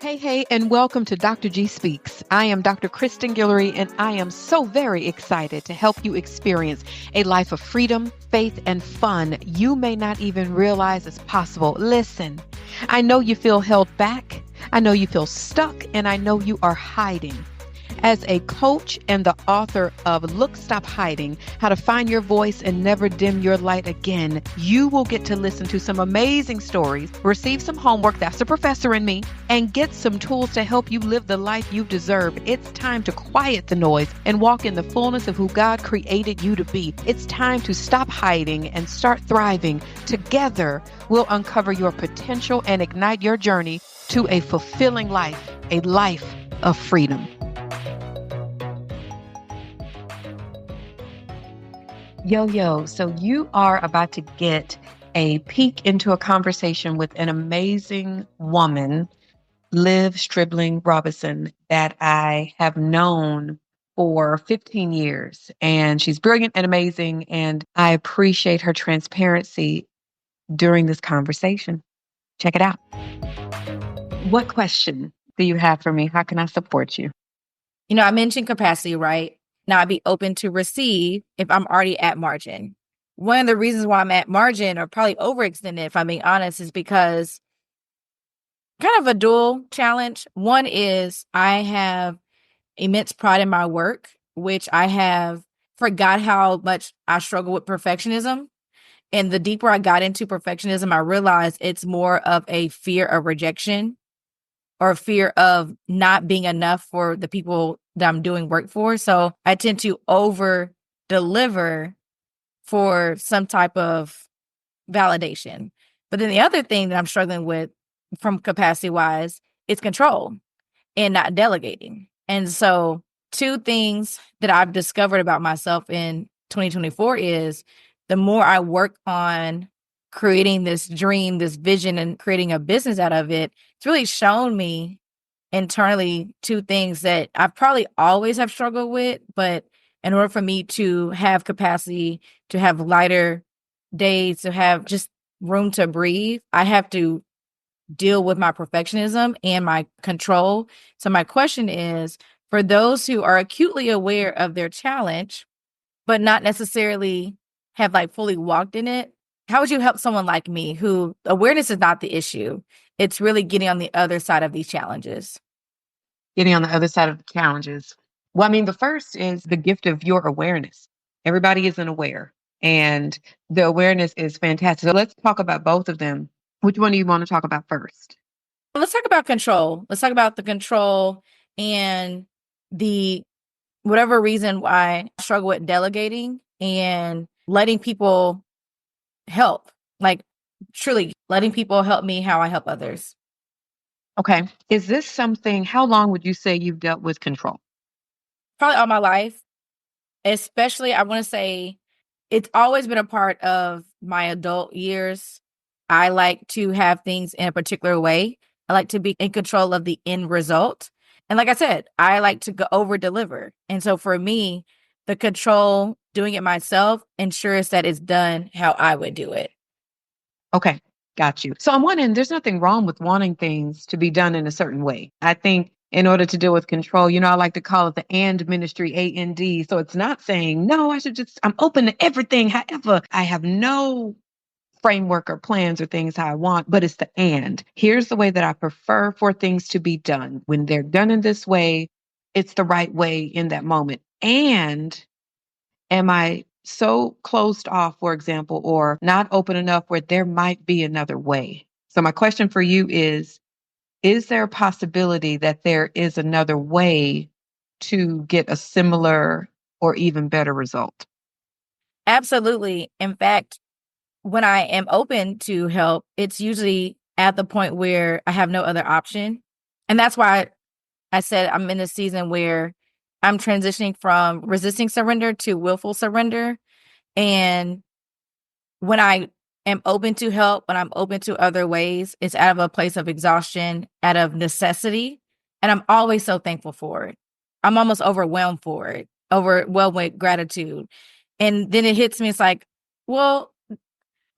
Hey, and welcome to Dr. G Speaks. I am Dr. Kristen Guillory, and I am so very excited to help you experience a life of freedom, faith, and fun you may not even realize is possible. Listen, I know you feel held back, I know you feel stuck, and I know you are hiding. As a coach and the author of Look, Stop Hiding, How to Find Your Voice and Never Dim Your Light Again, you will get to listen to some amazing stories, receive some homework, that's the professor in me, and get some tools to help you live the life you deserve. It's time to quiet the noise and walk in the fullness of who God created you to be. It's time to stop hiding and start thriving. Together, we'll uncover your potential and ignite your journey to a fulfilling life, a life of freedom. Yo, so you are about to get a peek into a conversation with an amazing woman, Liv Stribling Robison, that I have known for 15 years. And she's brilliant and amazing. And I appreciate her transparency during this conversation. Check it out. What question do you have for me? How can I support you? I mentioned capacity, right? Now I'd be open to receive if I'm already at margin. One of the reasons why I'm at margin or probably overextended, if I'm being honest, is because kind of a dual challenge. One is I have immense pride in my work, which I have forgot how much I struggle with perfectionism. And the deeper I got into perfectionism, I realized it's more of a fear of rejection or fear of not being enough for the people that I'm doing work for. So I tend to over deliver for some type of validation. But then the other thing that I'm struggling with from capacity wise is control and not delegating. And so two things that I've discovered about myself in 2024 is the more I work on creating this dream, this vision, and creating a business out of it, it's really shown me internally two things that I probably always have struggled with. But in order for me to have capacity, to have lighter days, to have just room to breathe, I have to deal with my perfectionism and my control. So my question is, for those who are acutely aware of their challenge, but not necessarily have fully walked in it, how would you help someone like me who awareness is not the issue? It's really getting on the other side of these challenges. Getting on the other side of the challenges. Well, I mean, the first is the gift of your awareness. Everybody isn't aware, and the awareness is fantastic. So let's talk about both of them. Which one do you want to talk about first? Let's talk about control. Let's talk about the control and the whatever reason why I struggle with delegating and letting people help, like truly letting people help me how I help others. Okay. Is this something, how long would you say you've dealt with control? Probably all my life, especially I want to say it's always been a part of my adult years. I like to have things in a particular way. I like to be in control of the end result. And like I said, I like to go over deliver. And so for me, the control, doing it myself, ensures that it's done how I would do it. Okay. Got you. So on one end, there's nothing wrong with wanting things to be done in a certain way. I think in order to deal with control, I like to call it the and ministry, AND. So it's not saying, no, I'm open to everything. However, I have no framework or plans or things how I want, but it's the and. Here's the way that I prefer for things to be done. When they're done in this way, it's the right way in that moment. And am I so closed off, for example, or not open enough where there might be another way? So my question for you is there a possibility that there is another way to get a similar or even better result? Absolutely. In fact, when I am open to help, it's usually at the point where I have no other option. And that's why I said I'm in a season where I'm transitioning from resisting surrender to willful surrender. And when I am open to help, when I'm open to other ways, it's out of a place of exhaustion, out of necessity. And I'm always so thankful for it. I'm almost overwhelmed for it, overwhelmed with gratitude. And then it hits me, it's like, well,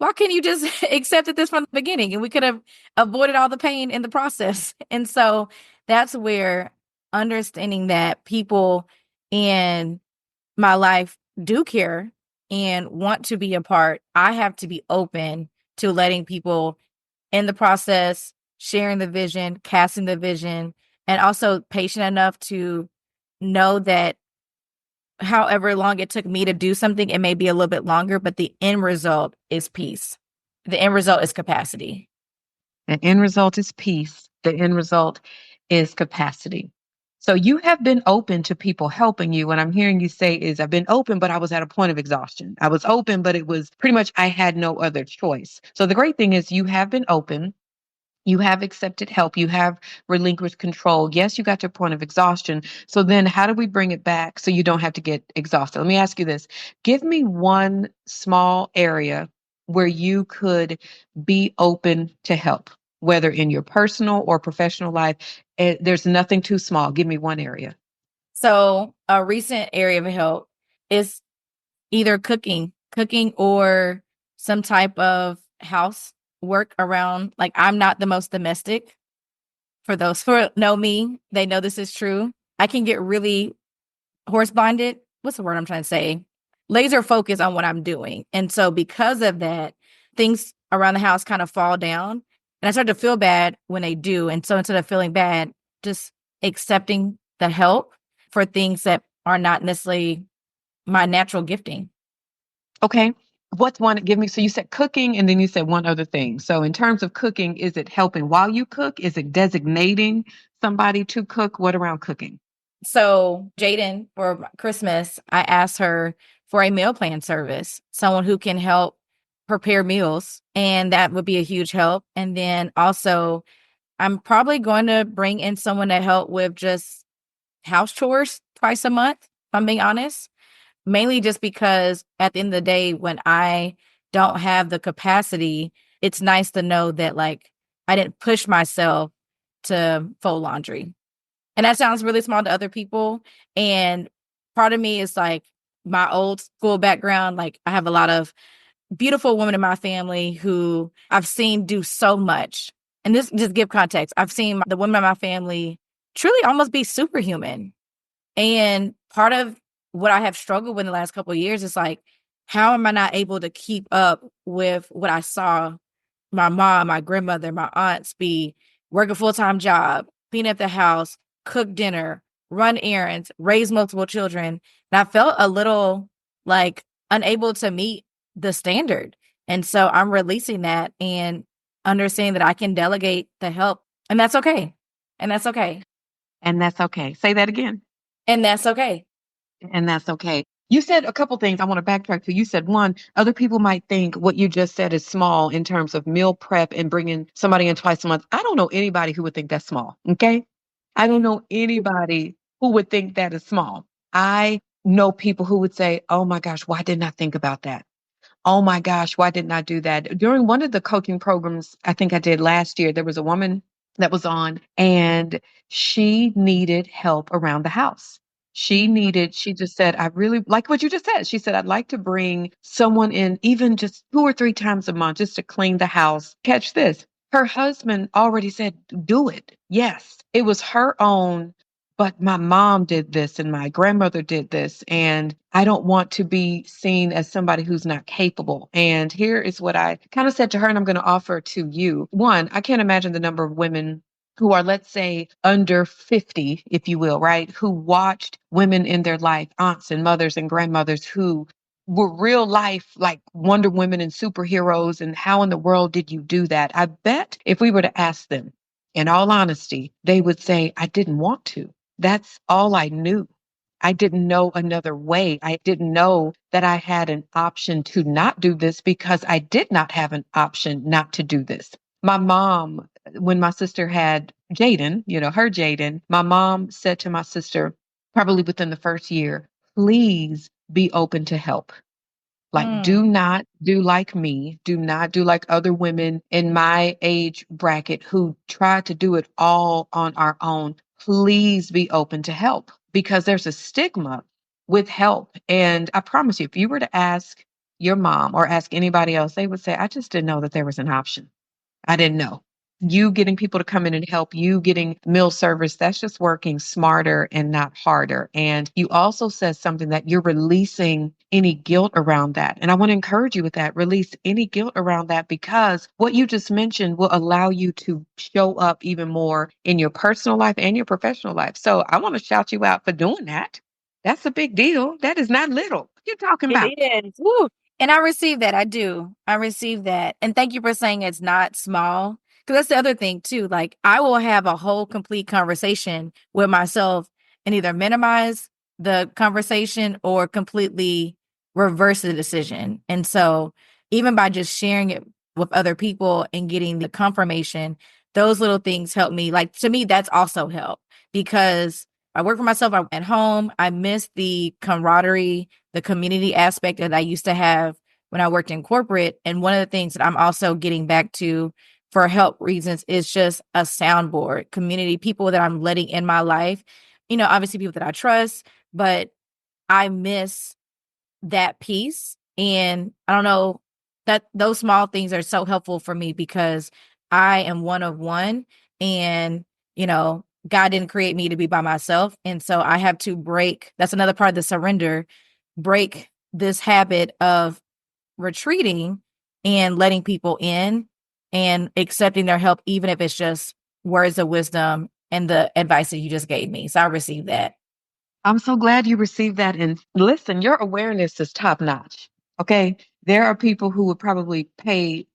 why can't you just accepted this from the beginning and we could have avoided all the pain in the process? And so that's where understanding that people in my life do care and want to be a part, I have to be open to letting people in the process, sharing the vision, casting the vision, and also patient enough to know that however long it took me to do something, it may be a little bit longer, but the end result is peace. The end result is capacity. The end result is peace. The end result is capacity. So you have been open to people helping you. What I'm hearing you say is, I've been open, but I was at a point of exhaustion. I was open, but it was pretty much I had no other choice. So the great thing is you have been open. You have accepted help. You have relinquished control. Yes, you got to a point of exhaustion. So then how do we bring it back so you don't have to get exhausted? Let me ask you this. Give me one small area where you could be open to help, whether in your personal or professional life. There's nothing too small. Give me one area. So a recent area of help is either cooking or some type of house work around. Like, I'm not the most domestic. For those who know me, they know this is true. I can get really horse blinded. What's the word I'm trying to say? Laser focused on what I'm doing. And so because of that, things around the house kind of fall down. And I start to feel bad when they do. And so instead of feeling bad, just accepting the help for things that are not necessarily my natural gifting. Okay. What's one? Give me. So you said cooking, and then you said one other thing. So in terms of cooking, is it helping while you cook? Is it designating somebody to cook? What around cooking? So Jaden, for Christmas, I asked her for a meal plan service, someone who can help prepare meals, and that would be a huge help. And then also, I'm probably going to bring in someone to help with just house chores twice a month, if I'm being honest. Mainly just because at the end of the day, when I don't have the capacity, it's nice to know that, like, I didn't push myself to fold laundry. And that sounds really small to other people. And part of me is like my old school background. Like, I have a lot of beautiful women in my family who I've seen do so much. And this, just give context, I've seen the women in my family truly almost be superhuman. And part of what I have struggled with in the last couple of years is like, how am I not able to keep up with what I saw my mom, my grandmother, my aunts be work a full-time job, clean up the house, cook dinner, run errands, raise multiple children. And I felt a little like unable to meet the standard. And so I'm releasing that and understanding that I can delegate the help. And that's okay. And that's okay. And that's okay. Say that again. And that's okay. And that's okay. You said a couple things I want to backtrack to. You said one, other people might think what you just said is small in terms of meal prep and bringing somebody in twice a month. I don't know anybody who would think that's small. Okay. I don't know anybody who would think that is small. I know people who would say, oh my gosh, why didn't I think about that? Oh my gosh, why didn't I do that? During one of the coaching programs I think I did last year, there was a woman that was on and she needed help around the house. She just said, I really like what you just said. She said, I'd like to bring someone in even just 2 or 3 times a month just to clean the house. Catch this. Her husband already said, do it. Yes, it was her own, but my mom did this and my grandmother did this. And I don't want to be seen as somebody who's not capable. And here is what I kind of said to her, and I'm going to offer to you. One, I can't imagine the number of women who are, let's say, under 50, if you will, right? Who watched women in their life, aunts and mothers and grandmothers who were real life, like Wonder Women and superheroes. And how in the world did you do that? I bet if we were to ask them, in all honesty, they would say, I didn't want to. That's all I knew. I didn't know another way. I didn't know that I had an option to not do this because I did not have an option not to do this. My mom, when my sister had Jaden, her Jaden, my mom said to my sister, probably within the first year, please be open to help. Like, do Mm, not do like me. Do not do like other women in my age bracket who try to do it all on our own. Please be open to help because there's a stigma with help. And I promise you, if you were to ask your mom or ask anybody else, they would say, I just didn't know that there was an option. I didn't know. You getting people to come in and help, you getting meal service, that's just working smarter and not harder. And you also said something that you're releasing any guilt around that. And I want to encourage you with that. Release any guilt around that, because what you just mentioned will allow you to show up even more in your personal life and your professional life. So I want to shout you out for doing that. That's a big deal. That is not little. What you talking It about? is. Woo. And I receive that. I do. I receive that. And thank you for saying it's not small. Because that's the other thing, too. Like, I will have a whole complete conversation with myself and either minimize the conversation or completely reverse the decision. And so, even by just sharing it with other people and getting the confirmation, those little things help me. Like, to me, that's also help because I work for myself. I'm at home. I miss the camaraderie, the community aspect that I used to have when I worked in corporate. And one of the things that I'm also getting back to for help reasons is just a soundboard community, people that I'm letting in my life, obviously people that I trust, but I miss that piece. And I don't know that those small things are so helpful for me because I am one of one and, God didn't create me to be by myself. And so I have to that's another part of the surrender, break this habit of retreating and letting people in and accepting their help, even if it's just words of wisdom and the advice that you just gave me. So I received that. I'm so glad you received that. And listen, your awareness is top notch. Okay. There are people who would probably pay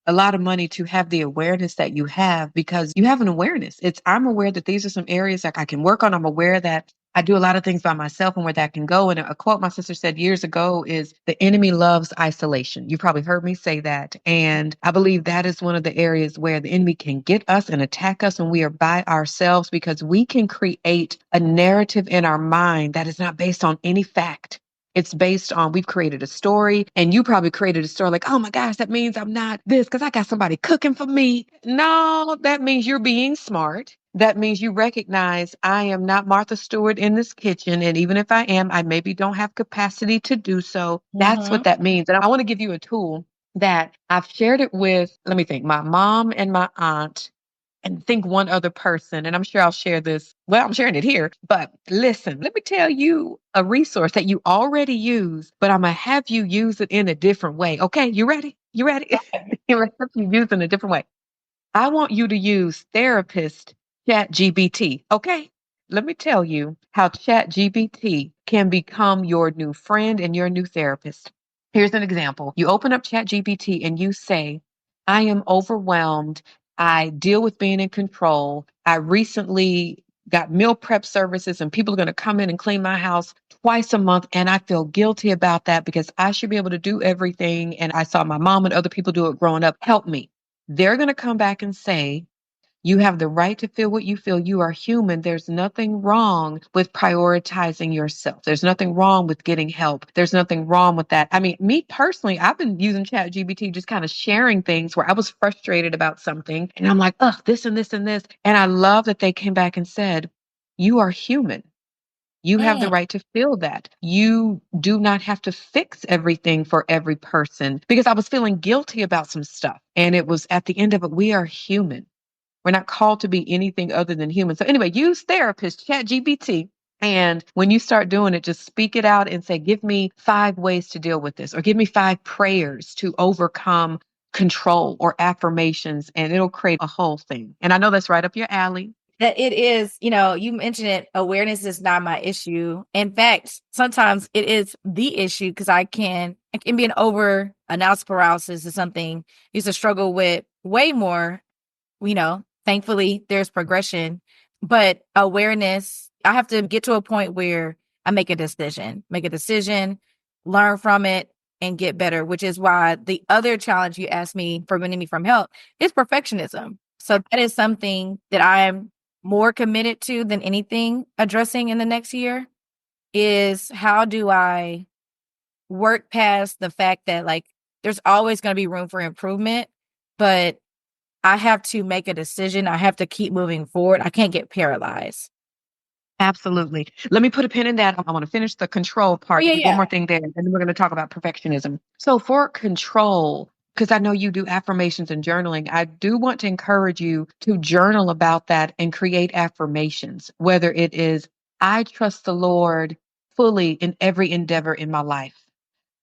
a lot of money to have the awareness that you have, because you have an awareness. I'm aware that these are some areas that I can work on. I'm aware that I do a lot of things by myself and where that can go. And a quote my sister said years ago is, the enemy loves isolation. You probably heard me say that. And I believe that is one of the areas where the enemy can get us and attack us when we are by ourselves, because we can create a narrative in our mind that is not based on any fact. It's based on, we've created a story, and you probably created a story like, oh my gosh, that means I'm not this because I got somebody cooking for me. No, that means you're being smart. That means you recognize, I am not Martha Stewart in this kitchen. And even if I am, I maybe don't have capacity to do so. That's what Mm-hmm. that means. And I want to give you a tool that I've shared it with, let me think, my mom and my aunt, and think one other person. And I'm sure I'll share this. Well, I'm sharing it here. But listen, let me tell you a resource that you already use, but I'm going to have you use it in a different way. Okay, you ready? You ready? I'm going to have you use it in a different way. I want you to use therapist ChatGPT. Okay. Let me tell you how ChatGPT can become your new friend and your new therapist. Here's an example. You open up ChatGPT and you say, I am overwhelmed. I deal with being in control. I recently got meal prep services and people are going to come in and clean my house twice a month. And I feel guilty about that because I should be able to do everything. And I saw my mom and other people do it growing up. Help me. They're going to come back and say, you have the right to feel what you feel. You are human. There's nothing wrong with prioritizing yourself. There's nothing wrong with getting help. There's nothing wrong with that. I mean, me personally, I've been using ChatGPT, just kind of sharing things where I was frustrated about something. And I'm like, oh, this and this and this. And I love that they came back and said, you are human. You have the Mm. right to feel that. You do not have to fix everything for every person, because I was feeling guilty about some stuff. And it was at the end of it, we are human. We're not called to be anything other than human. So anyway, use therapist, ChatGPT. And when you start doing it, just speak it out and say, give me 5 ways to deal with this, or give me 5 prayers to overcome control, or affirmations, and it'll create a whole thing. And I know that's right up your alley. That it is, you mentioned it, awareness is not my issue. In fact, sometimes it is the issue because it can be an over analysis paralysis is something I used to struggle with way more. Thankfully there's progression, but awareness, I have to get to a point where I make a decision, learn from it and get better, which is why the other challenge you asked me for preventing me from help is perfectionism. So that is something that I'm more committed to than anything addressing in the next year is how do I work past the fact that like there's always going to be room for improvement, but I have to make a decision. I have to keep moving forward. I can't get paralyzed. Absolutely. Let me put a pin in that. I want to finish the control Oh, part. yeah, One yeah. more thing there, and then we're going to talk about perfectionism. So, for control, because I know you do affirmations and journaling, I do want to encourage you to journal about that and create affirmations, whether it is, I trust the Lord fully in every endeavor in my life.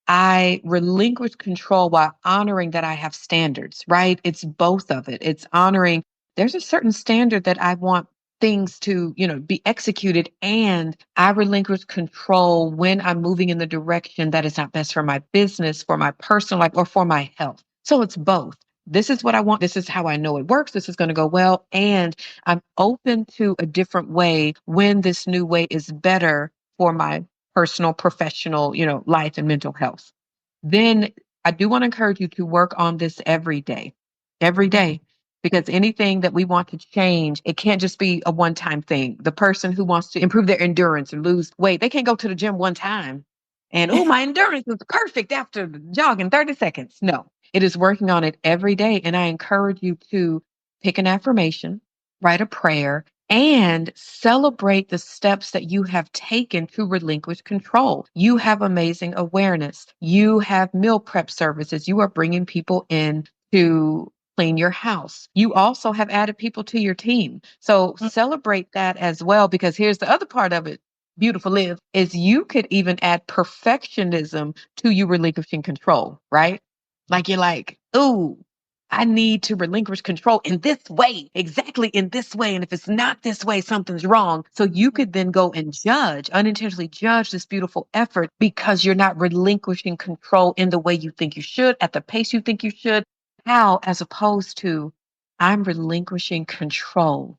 I relinquish control while honoring that I have standards, right? It's both of it. It's honoring there's a certain standard that I want things to, be executed, and I relinquish control when I'm moving in the direction that is not best for my business, for my personal life, or for my health. So it's both. This is what I want. This is how I know it works. This is going to go well. And I'm open to a different way when this new way is better for my personal, professional, life and mental health. Then I do want to encourage you to work on this every day, because anything that we want to change, it can't just be a one time thing. The person who wants to improve their endurance or lose weight, they can't go to the gym one time and, oh, my endurance is perfect after jogging 30 seconds. No, it is working on it every day. And I encourage you to pick an affirmation, write a prayer, and celebrate the steps that you have taken to relinquish control. You have amazing awareness. You have meal prep services. You are bringing people in to clean your house. You also have added people to your team. So Mm. celebrate that as well, because here's the other part of it. Beautiful Liv, is you could even add perfectionism to you relinquishing control, right? Like you're like, ooh, I need to relinquish control in this way, exactly in this way. And if it's not this way, something's wrong. So you could then go and judge, unintentionally judge this beautiful effort because you're not relinquishing control in the way you think you should, at the pace you think you should. How, as opposed to, I'm relinquishing control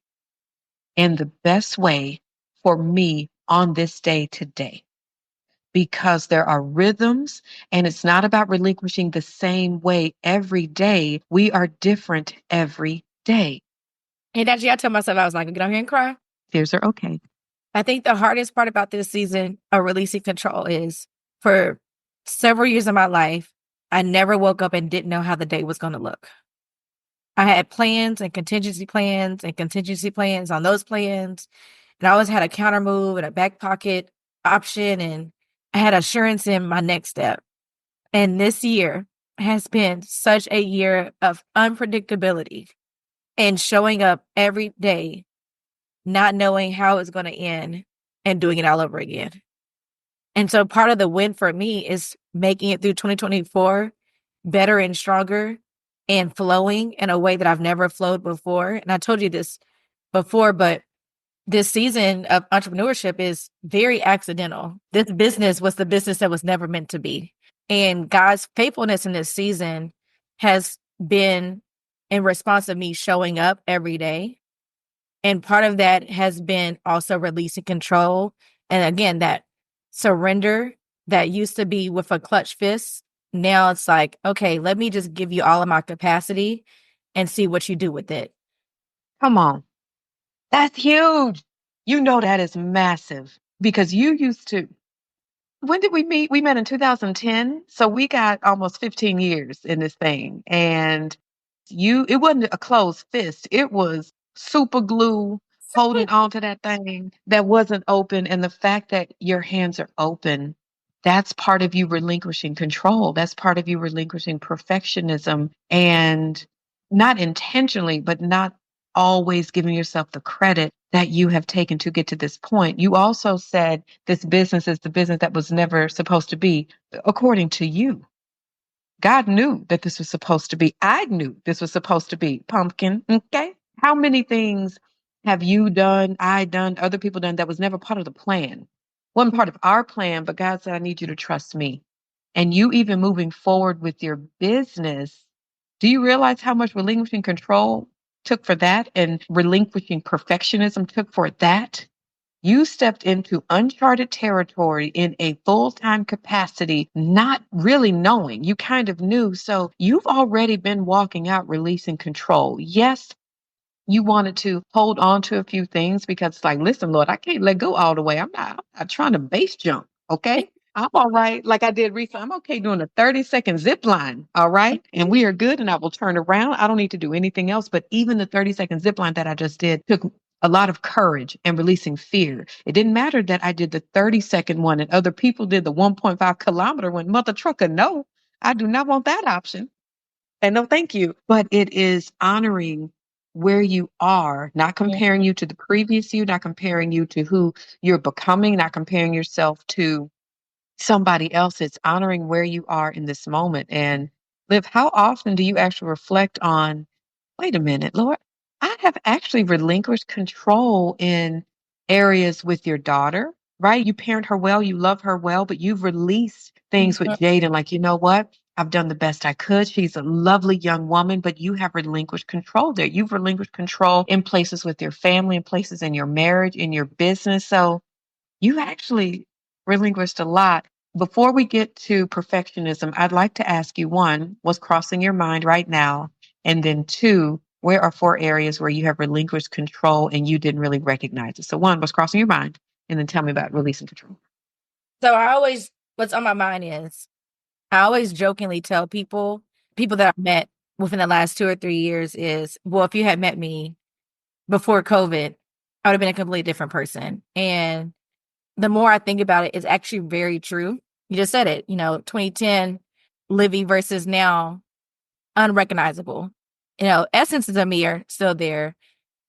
in the best way for me on this day today, because there are rhythms, and it's not about relinquishing the same way every day. We are different every day. And actually, I told myself, I was like, get on here and cry. Tears are okay. I think the hardest part about this season of releasing control is for several years of my life, I never woke up and didn't know how the day was going to look. I had plans and contingency plans and contingency plans on those plans. And I always had a counter move and a back pocket option. And I had assurance in my next step. And this year has been such a year of unpredictability and showing up every day, not knowing how it's going to end and doing it all over again. And so part of the win for me is making it through 2024 better and stronger and flowing in a way that I've never flowed before. And I told you this before, but this season of entrepreneurship is very accidental. This business was the business that was never meant to be. And God's faithfulness in this season has been in response to me showing up every day. And part of that has been also releasing control. And again, that surrender that used to be with a clutch fist. Now it's like, okay, let me just give you all of my capacity and see what you do with it. Come on. That's huge. You know that is massive, because you used to. When did we meet? We met in 2010. So we got almost 15 years in this thing. And it wasn't a closed fist. It was super glue holding on to that thing that wasn't open. And the fact that your hands are open, that's part of you relinquishing control. That's part of you relinquishing perfectionism, and not intentionally, but not always giving yourself the credit that you have taken to get to this point. You also said this business is the business that was never supposed to be, according to you. God knew that this was supposed to be. I knew this was supposed to be pumpkin. Okay. How many things have you done, I done, other people done that was never part of the plan? Wasn't part of our plan, but God said, I need you to trust me. And you even moving forward with your business, do you realize how much relinquishing control took for that, and relinquishing perfectionism took for that? You stepped into uncharted territory in a full time capacity, not really knowing. You kind of knew. So you've already been walking out, releasing control. Yes, you wanted to hold on to a few things because it's like, listen, Lord, I can't let go all the way. I'm not trying to base jump. Okay. I'm all right. Like I did recently. I'm okay doing a 30-second zip line. All right. And we are good. And I will turn around. I don't need to do anything else. But even the 30-second zip line that I just did took a lot of courage and releasing fear. It didn't matter that I did the 30-second one and other people did the 1.5 kilometer one. Mother trucker, no, I do not want that option. And no, thank you. But it is honoring where you are, not comparing you to the previous you, not comparing you to who you're becoming, not comparing yourself to somebody else. It's honoring where you are in this moment. And Liv, how often do you actually reflect on, wait a minute, Lord, I have actually relinquished control in areas with your daughter, right? You parent her well, you love her well, but you've released things with Jaden, like, you know what? I've done the best I could. She's a lovely young woman, but you have relinquished control there. You've relinquished control in places with your family, in places in your marriage, in your business. So you actually relinquished a lot. Before we get to perfectionism, I'd like to ask you one, what's crossing your mind right now? And then two, where are four areas where you have relinquished control and you didn't really recognize it? So, one, what's crossing your mind? And then tell me about releasing control. So what's on my mind is I always jokingly tell people that I've met within the last 2 or 3 years is, well, if you had met me before COVID, I would have been a completely different person. And the more I think about it, it's actually very true. You just said it, 2010 Livy versus now, unrecognizable. Essences of me are still there,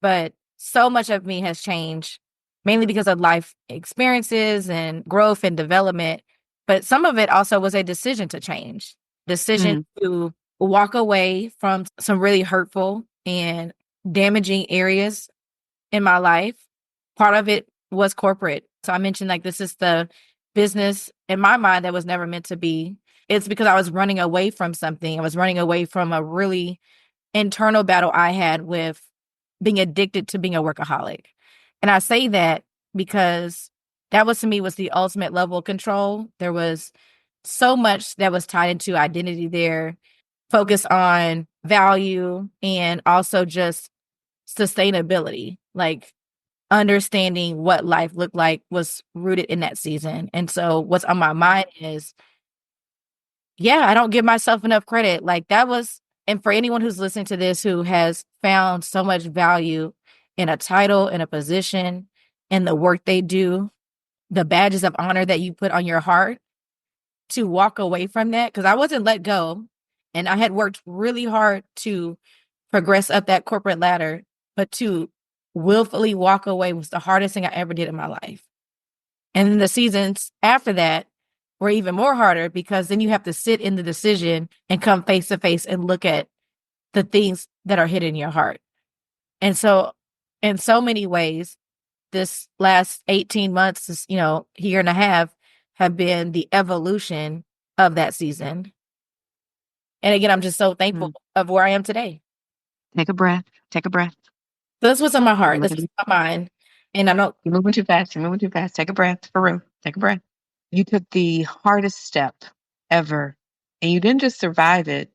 but so much of me has changed, mainly because of life experiences and growth and development. But some of it also was a decision to change, decision Mm, to walk away from some really hurtful and damaging areas in my life. Part of it was corporate. So I mentioned like this is the business in my mind that was never meant to be. It's because I was running away from something. I was running away from a really internal battle I had with being addicted to being a workaholic. And I say that because that was to me was the ultimate level of control. There was so much that was tied into identity there, focus on value and also just sustainability. Like understanding what life looked like was rooted in that season. And so what's on my mind is, yeah, I don't give myself enough credit. Like that was, and for anyone who's listening to this who has found so much value in a title, in a position, in the work they do, the badges of honor that you put on your heart, to walk away from that, because I wasn't let go. And I had worked really hard to progress up that corporate ladder, but to willfully walk away was the hardest thing I ever did in my life. And then the seasons after that were even more harder because then you have to sit in the decision and come face to face and look at the things that are hidden in your heart. And so, in so many ways, this last 18 months, this, year and a half, have been the evolution of that season. And again, I'm just so thankful mm. of where I am today. Take a breath. Take a breath. So that's what's on my heart. That's Really. what's on my mind. And I don't, You're moving too fast. You're moving too fast. Take a breath. For real. Take a breath. You took the hardest step ever, and you didn't just survive it,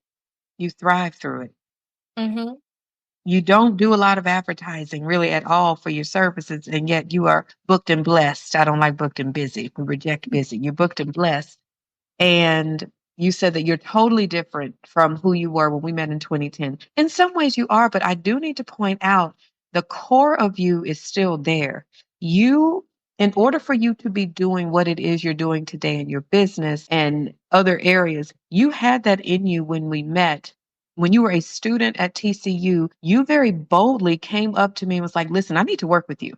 you thrived through it. Mhm. You don't do a lot of advertising really at all for your services, and yet you are booked and blessed. I don't like booked and busy. We reject busy. You're booked and blessed. And you said that you're totally different from who you were when we met in 2010. In some ways, you are, but I do need to point out the core of you is still there. You, in order for you to be doing what it is you're doing today in your business and other areas, you had that in you when we met. When you were a student at TCU, you very boldly came up to me and was like, listen, I need to work with you.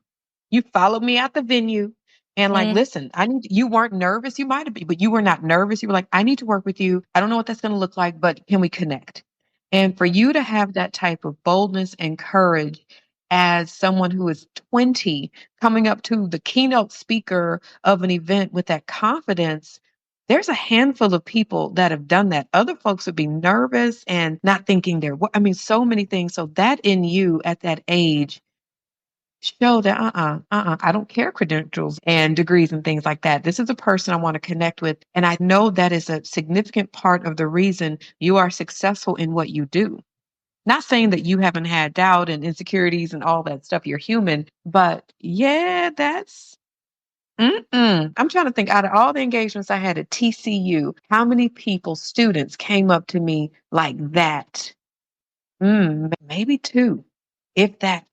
You followed me out the venue and like, Mm, listen, you weren't nervous. You might have been, but you were not nervous. You were like, I need to work with you. I don't know what that's going to look like, but can we connect? And for you to have that type of boldness and courage as someone who is 20, coming up to the keynote speaker of an event with that confidence, there's a handful of people that have done that. Other folks would be nervous and not thinking I mean, so many things. So that in you at that age show that I don't care credentials and degrees and things like that. This is a person I want to connect with. And I know that is a significant part of the reason you are successful in what you do. Not saying that you haven't had doubt and insecurities and all that stuff. You're human. But yeah, I'm trying to think out of all the engagements I had at TCU, how many people, students came up to me like that? Maybe two, if that.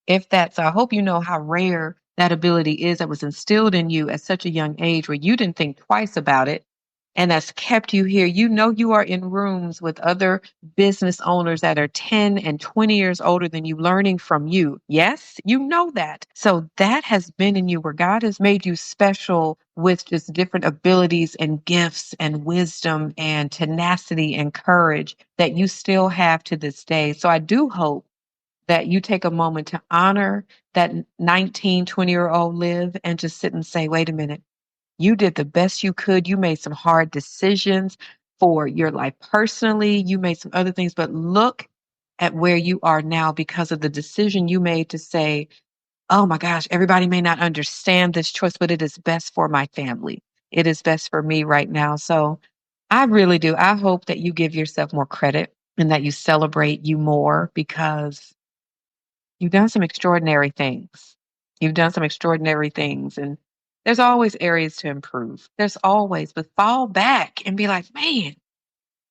If that. So I hope you know how rare that ability is that was instilled in you at such a young age where you didn't think twice about it. And that's kept you here. You know, you are in rooms with other business owners that are 10 and 20 years older than you, learning from you. Yes, you know that. So that has been in you where God has made you special with just different abilities and gifts and wisdom and tenacity and courage that you still have to this day. So I do hope that you take a moment to honor that 19, 20-year-old Liv and just sit and say, wait a minute, you did the best you could. You made some hard decisions for your life personally. You made some other things, but look at where you are now because of the decision you made to say, oh my gosh, everybody may not understand this choice, but it is best for my family. It is best for me right now. So I really do. I hope that you give yourself more credit and that you celebrate you more because you've done some extraordinary things. You've done some extraordinary things, and there's always areas to improve. There's always, but fall back and be like, man,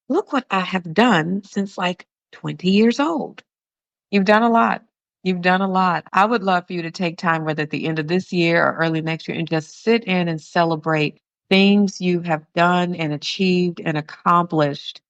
look what I have done since like 20 years old. You've done a lot. You've done a lot. I would love for you to take time, whether at the end of this year or early next year, and just sit in and celebrate things you have done and achieved and accomplished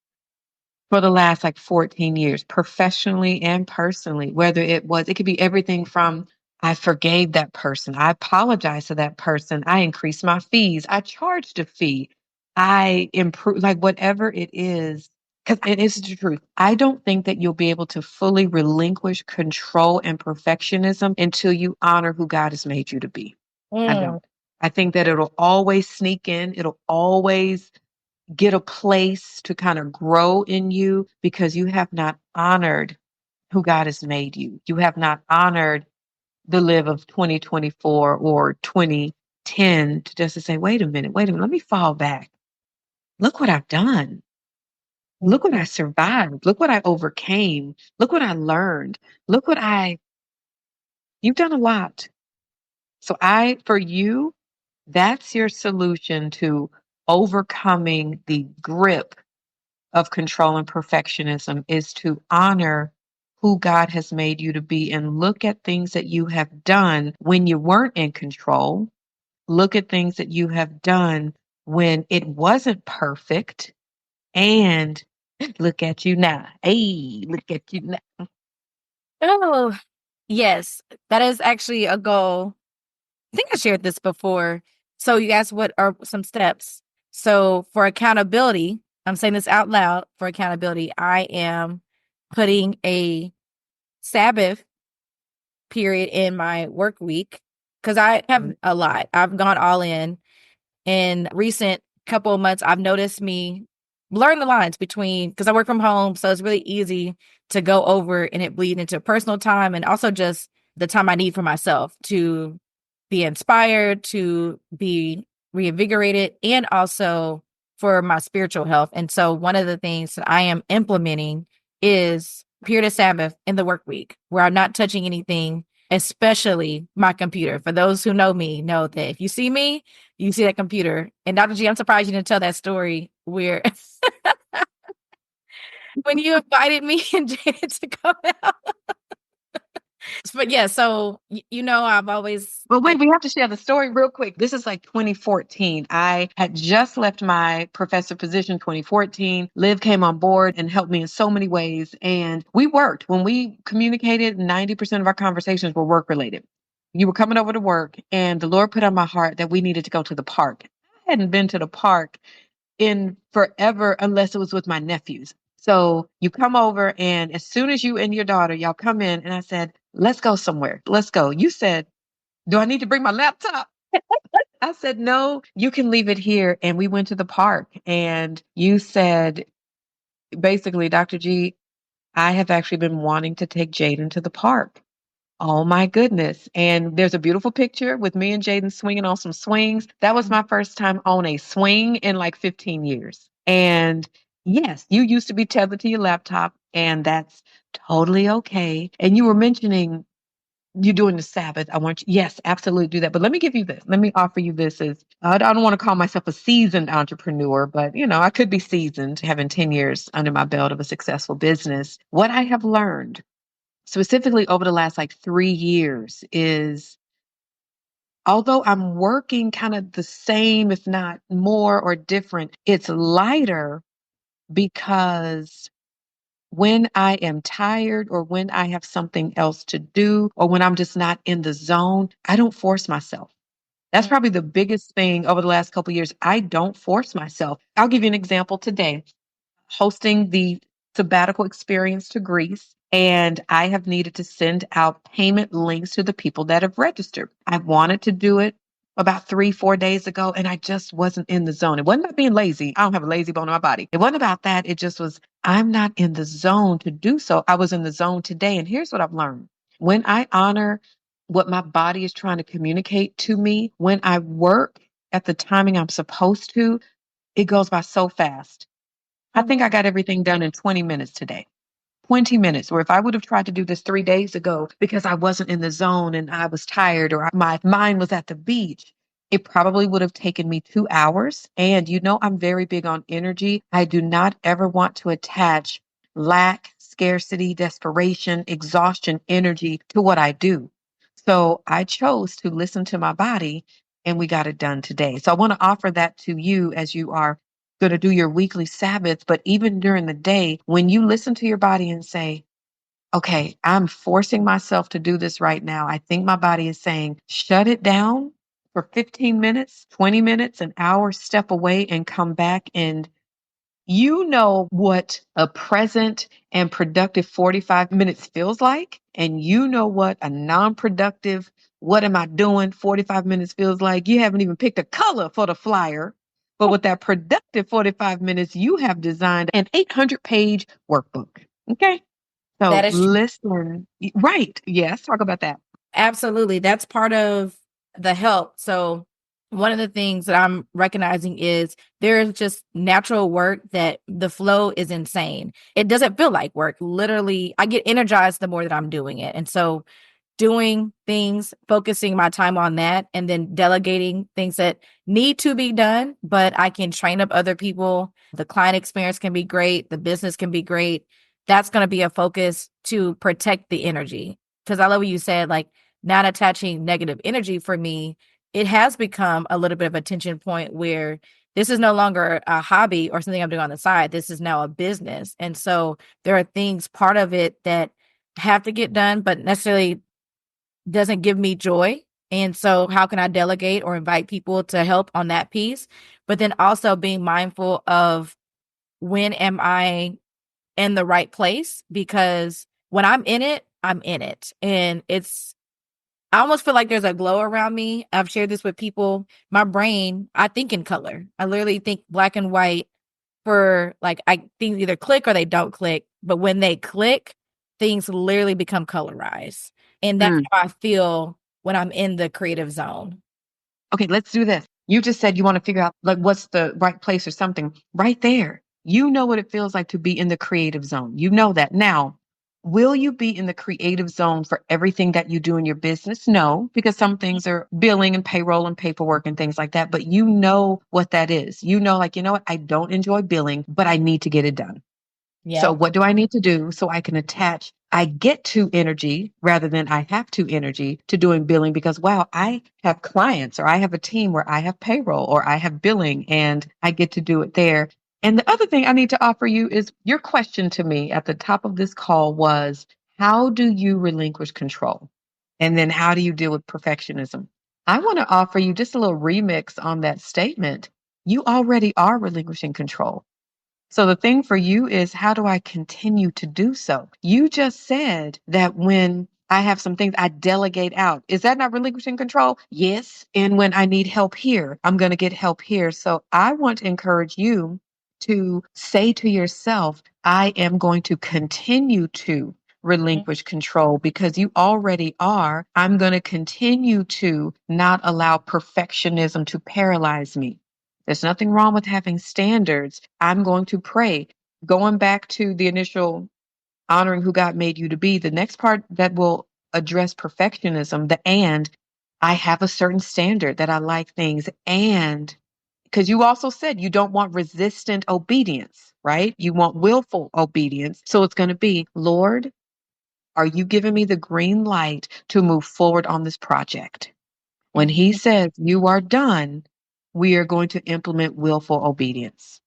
for the last like 14 years, professionally and personally, whether it could be everything from I forgave that person, I apologized to that person, I increased my fees, I charged a fee, I improved, like whatever it is. Because it is the truth. I don't think that you'll be able to fully relinquish control and perfectionism until you honor who God has made you to be. I Mm. don't. I think that it'll always sneak in. It'll always get a place to kind of grow in you because you have not honored who God has made you. You have not honored the Liv of 2024 or 2010 to just to say, wait a minute, let me fall back. Look what I've done. Look what I survived. Look what I overcame. Look what I learned. Look what you've done a lot. So for you, that's your solution to overcoming the grip of control and perfectionism is to honor who God has made you to be and look at things that you have done when you weren't in control. Look at things that you have done when it wasn't perfect and look at you now. Hey, look at you now. Oh, yes. That is actually a goal. I think I shared this before. So you asked what are some steps. So for accountability, I'm saying this out loud for accountability. I am putting a Sabbath period in my work week because I have a lot. I've gone all in recent couple of months. I've noticed me blurring the lines between because I work from home, so it's really easy to go over and it bleed into personal time and also just the time I need for myself to be inspired, to be reinvigorated, and also for my spiritual health. And so one of the things that I am implementing is period of Sabbath in the work week where I'm not touching anything, especially my computer. For those who know me, know that if you see me, you see that computer. And Dr. G, I'm surprised you didn't tell that story where when you invited me and Janet to come out. But yeah, so I've always Well, wait, we have to share the story real quick. This is like 2014. I had just left my professor position 2014. Liv came on board and helped me in so many ways. And we worked. When we communicated, 90% of our conversations were work related. You were coming over to work, and the Lord put on my heart that we needed to go to the park. I hadn't been to the park in forever unless it was with my nephews. So you come over, and as soon as you and your daughter, y'all come in, and I said, let's go somewhere. Let's go. You said, do I need to bring my laptop? I said, no, you can leave it here. And we went to the park. And you said, basically, Dr. G, I have actually been wanting to take Jaden to the park. Oh my goodness. And there's a beautiful picture with me and Jaden swinging on some swings. That was my first time on a swing in like 15 years. And yes, you used to be tethered to your laptop, and that's totally okay. And you were mentioning you're doing the Sabbath. I want you, yes, absolutely do that. But let me give you this. Let me offer you this as I don't want to call myself a seasoned entrepreneur, but I could be seasoned having 10 years under my belt of a successful business. What I have learned specifically over the last like 3 years, is although I'm working kind of the same, if not more or different, it's lighter because when I am tired or when I have something else to do or when I'm just not in the zone, I don't force myself. That's Mm, probably the biggest thing over the last couple of years. I don't force myself. I'll give you an example today. Hosting the sabbatical experience to Greece, and I have needed to send out payment links to the people that have registered. I wanted to do it about 3, 4 days ago, and I just wasn't in the zone. It wasn't about being lazy. I don't have a lazy bone in my body. It wasn't about that. It just was, I'm not in the zone to do so. I was in the zone today. And here's what I've learned. When I honor what my body is trying to communicate to me, when I work at the timing I'm supposed to, it goes by so fast. I mm. think I got everything done in 20 minutes today. 20 minutes, or if I would have tried to do this 3 days ago because I wasn't in the zone and I was tired or my mind was at the beach, it probably would have taken me 2 hours. And I'm very big on energy. I do not ever want to attach lack, scarcity, desperation, exhaustion, energy to what I do. So I chose to listen to my body and we got it done today. So I want to offer that to you as you are going to do your weekly Sabbath, but even during the day, when you listen to your body and say, okay, I'm forcing myself to do this right now. I think my body is saying, shut it down for 15 minutes, 20 minutes, an hour, step away and come back. And you know what a present and productive 45 minutes feels like. And you know what a non productive, what am I doing? 45 minutes feels like. You haven't even picked a color for the flyer. But with that productive 45 minutes, you have designed an 800-page workbook. Okay. That So is listen, right. Yes. Talk about that. absolutely. That's part of the help. So, one of the things that I'm recognizing is there's just natural work that the flow is insane. It doesn't feel like work. Literally, I get energized the more that I'm doing it. And so, doing things, focusing my time on that, and then delegating things that need to be done, but I can train up other people. The client experience can be great, the business can be great. That's going to be a focus to protect the energy. Because I love what you said, like not attaching negative energy for me, it has become a little bit of a tension point where this is no longer a hobby or something I'm doing on the side. This is now a business. And so there are things, part of it that have to get done, but necessarily doesn't give me joy. And so how can I delegate or invite people to help on that piece? But then also being mindful of when am I in the right place? Because when I'm in it, I'm in it. And I almost feel like there's a glow around me. I've shared this with people. My brain, I think in color. I literally think black and white for like, I think either click or they don't click. But when they click, things literally become colorized. And that's Mm. how I feel when I'm in the creative zone. Okay, let's do this. You just said you want to figure out like what's the right place or something right there. You know what it feels like to be in the creative zone. You know that. Now, will you be in the creative zone for everything that you do in your business? No, because some things are billing and payroll and paperwork and things like that. But you know what that is. You know, like, you know what? I don't enjoy billing, but I need to get it done. So Yep. what do I need to do so I can attach, I get to energy rather than I have to energy to doing billing because wow, I have clients or I have a team where I have payroll or I have billing and I get to do it there. And the other thing I need to offer you is your question to me at the top of this call was, how do you relinquish control? And then how do you deal with perfectionism? I want to offer you just a little remix on that statement. You already are relinquishing control. So the thing for you is, how do I continue to do so? You just said that when I have some things I delegate out. Is that not relinquishing control? Yes. And when I need help here, I'm going to get help here. So I want to encourage you to say to yourself, I am going to continue to relinquish control because you already are. I'm going to continue to not allow perfectionism to paralyze me. There's nothing wrong with having standards. I'm going to pray. Going back to the initial honoring who God made you to be, the next part that will address perfectionism, I have a certain standard that I like things. And because you also said you don't want resistant obedience, right? You want willful obedience. So it's going to be, Lord, Are you giving me the green light to move forward on this project? When he says you are done, we are going to implement willful obedience.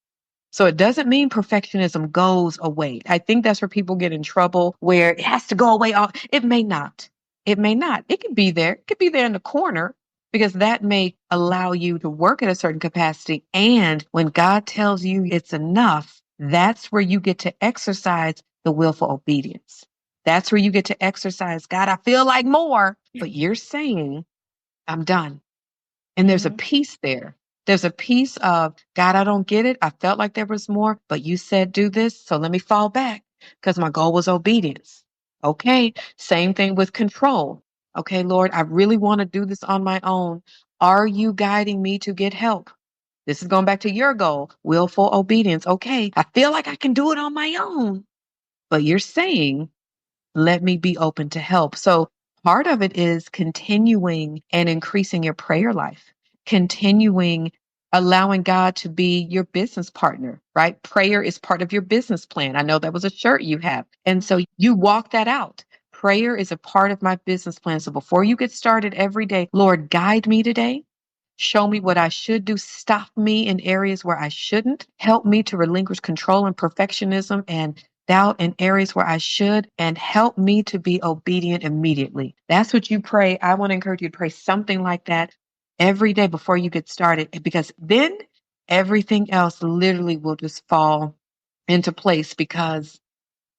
So it doesn't mean perfectionism goes away. I think that's where people get in trouble, where it has to go away. It may not. It may not. It could be there. It could be there in the corner because that may allow you to work at a certain capacity. And when God tells you it's enough, that's where you get to exercise the willful obedience. That's where you get to exercise, God, I feel like more, but you're saying, I'm done. And there's a peace there. There's a piece of, God, I don't get it. I felt like there was more, but you said do this. So let me fall back because my goal was obedience. Okay. Same thing with control. Okay, Lord, I really want to do this on my own. Are you guiding me to get help? This is going back to your goal, willful obedience. Okay. I feel like I can do it on my own, but you're saying let me be open to help. So part of it is continuing and increasing your prayer life, continuing allowing God to be your business partner, right? Prayer is part of your business plan. I know that was a shirt you have. And so you walk that out. Prayer is a part of my business plan. So before you get started every day, Lord, guide me today. Show me what I should do. Stop me in areas where I shouldn't. Help me to relinquish control and perfectionism and doubt in areas where I should, and help me to be obedient immediately. That's what you pray. I want to encourage you to pray something like that every day before you get started, because then everything else literally will just fall into place. Because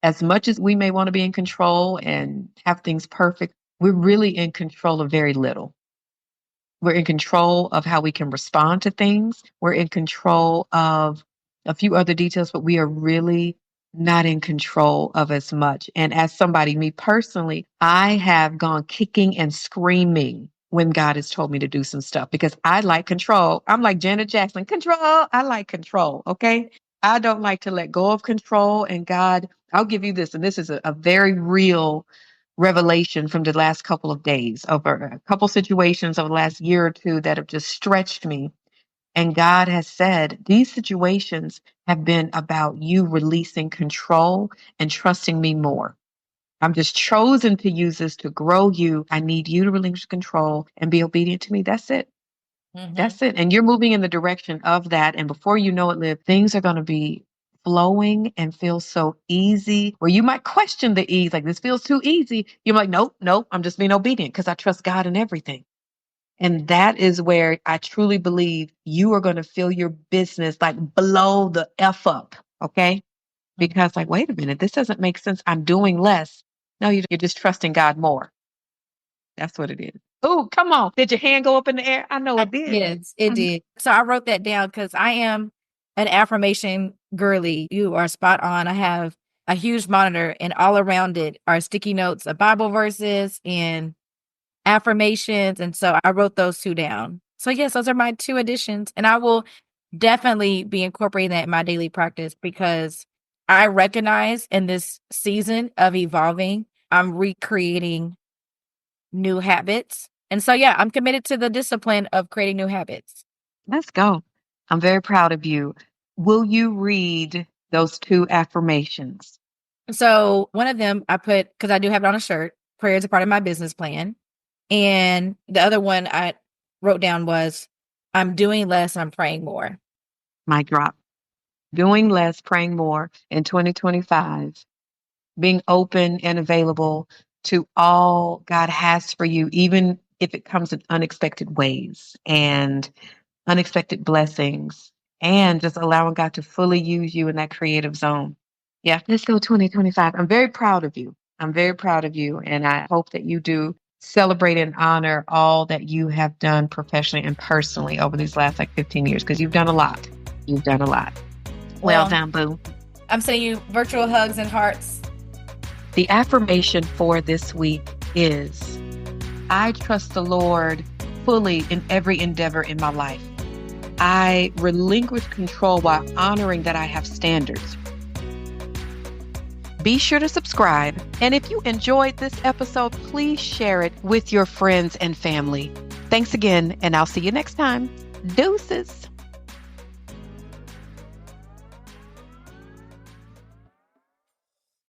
as much as we may want to be in control and have things perfect, we're really in control of very little. We're in control of how we can respond to things. We're in control of a few other details, but we are really not in control of as much. And as somebody, me personally, I have gone kicking and screaming when God has told me to do some stuff because I like control. I'm like Janet Jackson, control. I like control. Okay. I don't like to let go of control. And God, I'll give you this. And this is a very real revelation from the last couple of days over a couple situations over the last year or two that have just stretched me. And God has said, these situations have been about you releasing control and trusting me more. I'm just chosen to use this to grow you. I need you to relinquish control and be obedient to me. That's it. That's it. And you're moving in the direction of that. And before you know it, Liv, things are going to be flowing and feel so easy, where you might question the ease, like this feels too easy. You're like, nope, I'm just being obedient because I trust God in everything. And that is where I truly believe you are going to feel your business like blow the F up. Okay. Because like, wait a minute, this doesn't make sense. I'm doing less. No, you're just trusting God more. That's what it is. Oh, come on. Did your hand go up in the air? I know it did. Yes, it did. So I wrote that down because I am an affirmation girly. You are spot on. I have a huge monitor, and all around it are sticky notes of Bible verses and affirmations. And so I wrote those two down. So yes, those are my two additions. And I will definitely be incorporating that in my daily practice because I recognize in this season of evolving, I'm recreating new habits. And so, yeah, I'm committed to the discipline of creating new habits. Let's go. I'm very proud of you. Will you read those two affirmations? So one of them I put, because I do have it on a shirt, prayer is a part of my business plan. And the other one I wrote down was, I'm doing less and I'm praying more. Mic drop. Doing less, praying more in 2025. Being open and available to all God has for you, even if it comes in unexpected ways and unexpected blessings, and just allowing God to fully use you in that creative zone. Yeah, let's go 2025. I'm very proud of you. I'm very proud of you. And I hope that you do celebrate and honor all that you have done professionally and personally over these last 15 years, because you've done a lot. You've done a lot. Well done, boo. I'm sending you virtual hugs and hearts. The affirmation for this week is, I trust the Lord fully in every endeavor in my life. I relinquish control while honoring that I have standards. Be sure to subscribe. And if you enjoyed this episode, please share it with your friends and family. Thanks again, and I'll see you next time. Deuces.